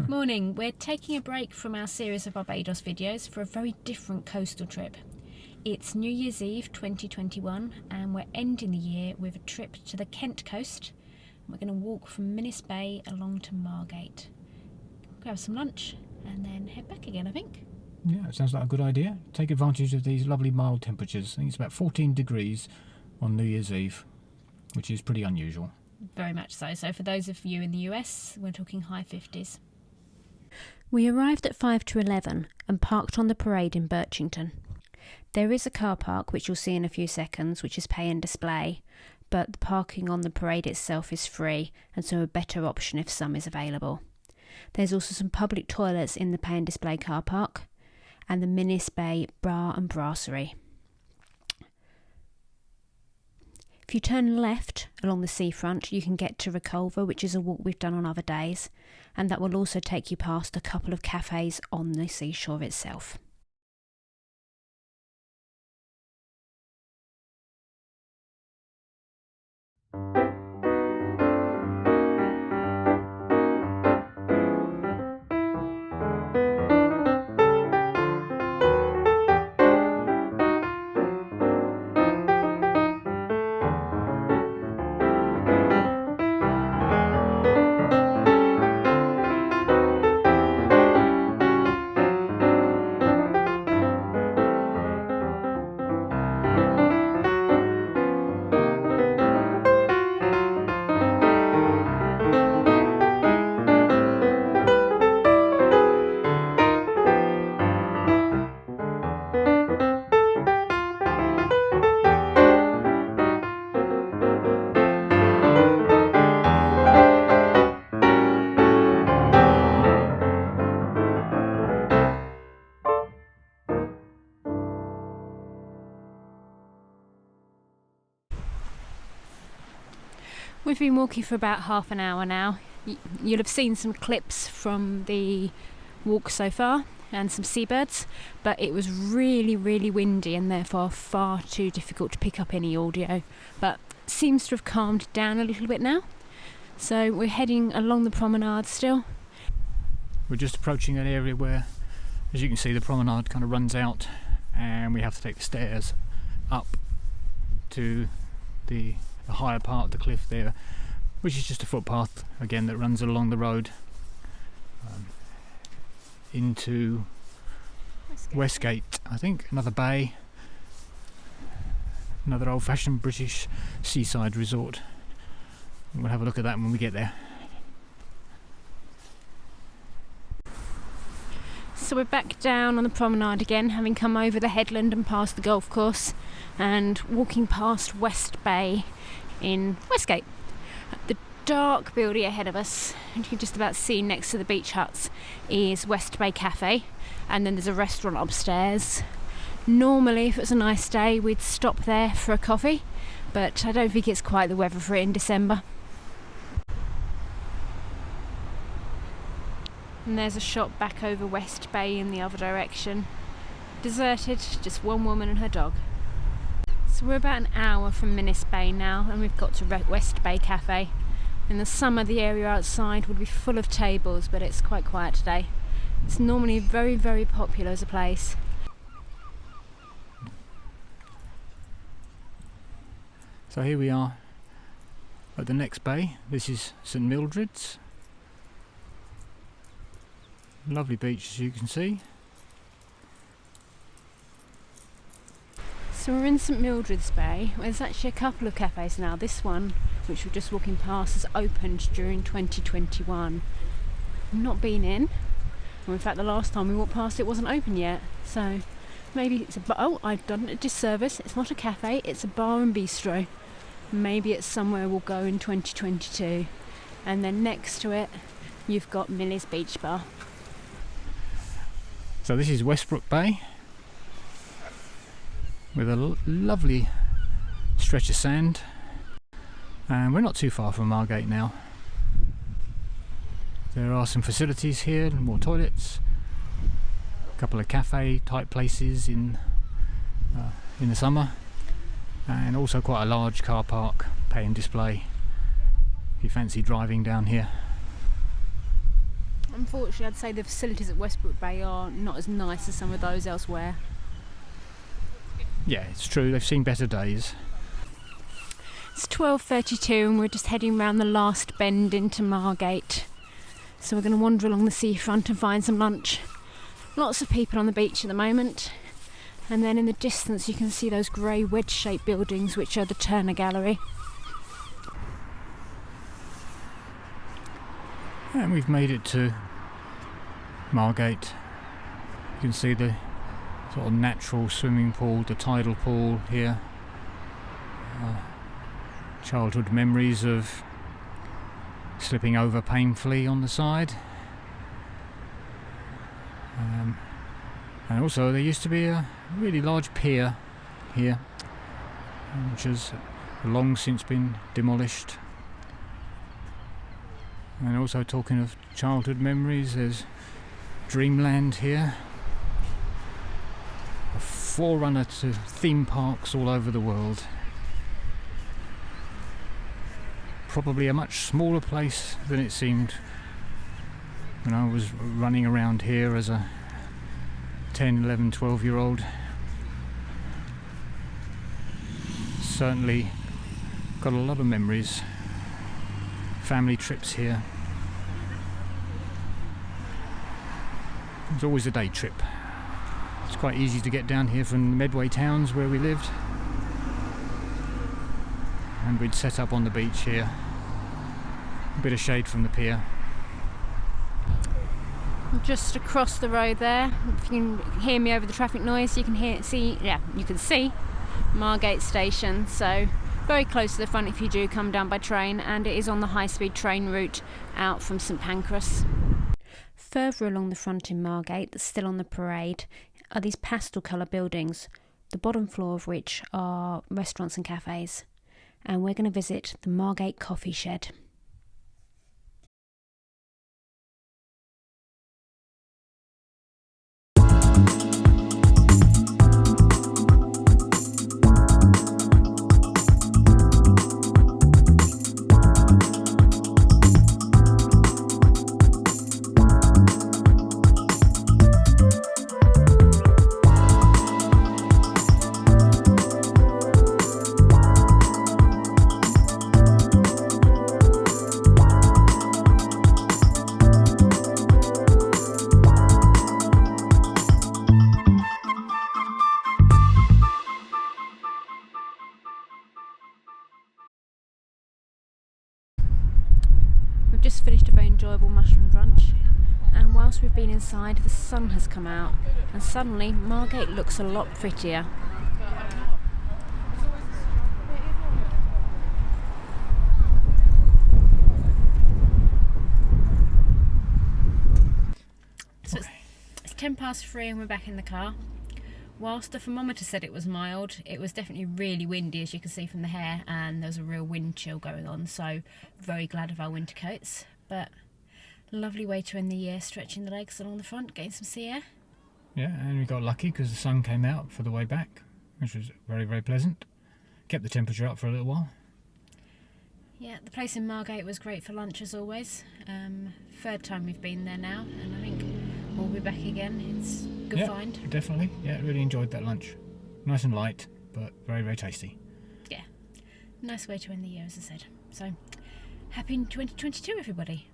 Morning, we're taking a break from our series of Barbados videos for a very different coastal trip. It's New Year's Eve 2021 and we're ending the year with a trip to the Kent coast. We're going to walk from Minnis Bay along to Margate. Grab some lunch and then head back again, I think. Yeah, it sounds like a good idea. Take advantage of these lovely mild temperatures. I think it's about 14 degrees on New Year's Eve, which is pretty unusual. Very much so. So for those of you in the US, we're talking high 50s. We arrived at 5 to 11 and parked on the parade in Birchington. There is a car park, which you'll see in a few seconds, which is pay and display, but the parking on the parade itself is free, and so a better option if some is available. There's also some public toilets in the pay and display car park, and the Minnis Bay Bar and Brasserie. If you turn left along the seafront, you can get to Reculver, which is a walk we've done on other days, and that will also take you past a couple of cafes on the seashore itself. We've been walking for about half an hour now. You'll have seen some clips from the walk so far and some seabirds, but it was really windy and therefore far too difficult to pick up any audio, but seems to have calmed down a little bit now. So we're heading along the promenade still. We're just approaching an area where, as you can see, the promenade kind of runs out and we have to take the stairs up to the higher part of the cliff there, which is just a footpath again that runs along the road into Westgate, I think, another bay, another old-fashioned British seaside resort. We'll have a look at that when we get there. So we're back down on the promenade again, having come over the headland and past the golf course and walking past West Bay in Westgate. The dark building ahead of us, and you can just about see next to the beach huts, is West Bay Cafe, and then there's a restaurant upstairs. Normally, if it was a nice day, we'd stop there for a coffee, but I don't think it's quite the weather for it in December. And there's a shop back over West Bay in the other direction. Deserted, just one woman and her dog. So we're about an hour from Minnis Bay now, and we've got to West Bay Cafe. In the summer, the area outside would be full of tables, but it's quite quiet today. It's normally very popular as a place. So here we are at the next bay. This is St Mildred's. Lovely beach, as you can see. So we're in St Mildred's Bay. There's actually a couple of cafes now. This one, which we're just walking past, has opened during 2021. I've not been in. Well, in fact, the last time we walked past it wasn't open yet. So maybe it's a bar. Oh, I've done it a disservice. It's not a cafe, it's a bar and bistro. Maybe it's somewhere we'll go in 2022. And then next to it, you've got Minnis Beach Bar. So this is Westbrook Bay, with a lovely stretch of sand, and we're not too far from Margate now. There are some facilities here, more toilets, a couple of cafe type places in the summer, and also quite a large car park, pay and display if you fancy driving down here. Unfortunately, I'd say the facilities at Westbrook Bay are not as nice as some of those elsewhere. Yeah, it's true, they've seen better days. It's 12:32 and we're just heading round the last bend into Margate. So we're going to wander along the seafront and find some lunch. Lots of people on the beach at the moment. And then in the distance you can see those grey wedge-shaped buildings which are the Turner Gallery. And we've made it to Margate. You can see the sort of natural swimming pool, the tidal pool here. Childhood memories of slipping over painfully on the side. And also there used to be a really large pier here, which has long since been demolished. And also, talking of childhood memories, there's Dreamland here, a forerunner to theme parks all over the world. Probably a much smaller place than it seemed when I was running around here as a 10, 11, 12-year-old. Certainly got a lot of memories. Family trips here. It was always a day trip. It's quite easy to get down here from the Medway towns where we lived. And we'd set up on the beach here. A bit of shade from the pier. Just across the road there, if you can hear me over the traffic noise, you can see Margate Station. So very close to the front if you do come down by train, and it is on the high-speed train route out from St Pancras. Further along the front in Margate, that's still on the parade, are these pastel colour buildings, the bottom floor of which are restaurants and cafes. And we're going to visit the Margate Coffee Shed. We've just finished a very enjoyable mushroom brunch, and whilst we've been inside, the sun has come out and suddenly Margate looks a lot prettier. So it's 3:10 and we're back in the car. Whilst the thermometer said it was mild, it was definitely really windy, as you can see from the hair, and there was a real wind chill going on, so very glad of our winter coats. But lovely way to end the year, stretching the legs along the front, getting some sea air. Yeah, and we got lucky because the sun came out for the way back, which was very, very pleasant. Kept the temperature up for a little while. Yeah, the place in Margate was great for lunch as always. Third time we've been there now, and I think we'll be back again. It's a good find. Definitely. Yeah, really enjoyed that lunch. Nice and light, but very, very tasty. Yeah, nice way to end the year, as I said. So, happy 2022, everybody.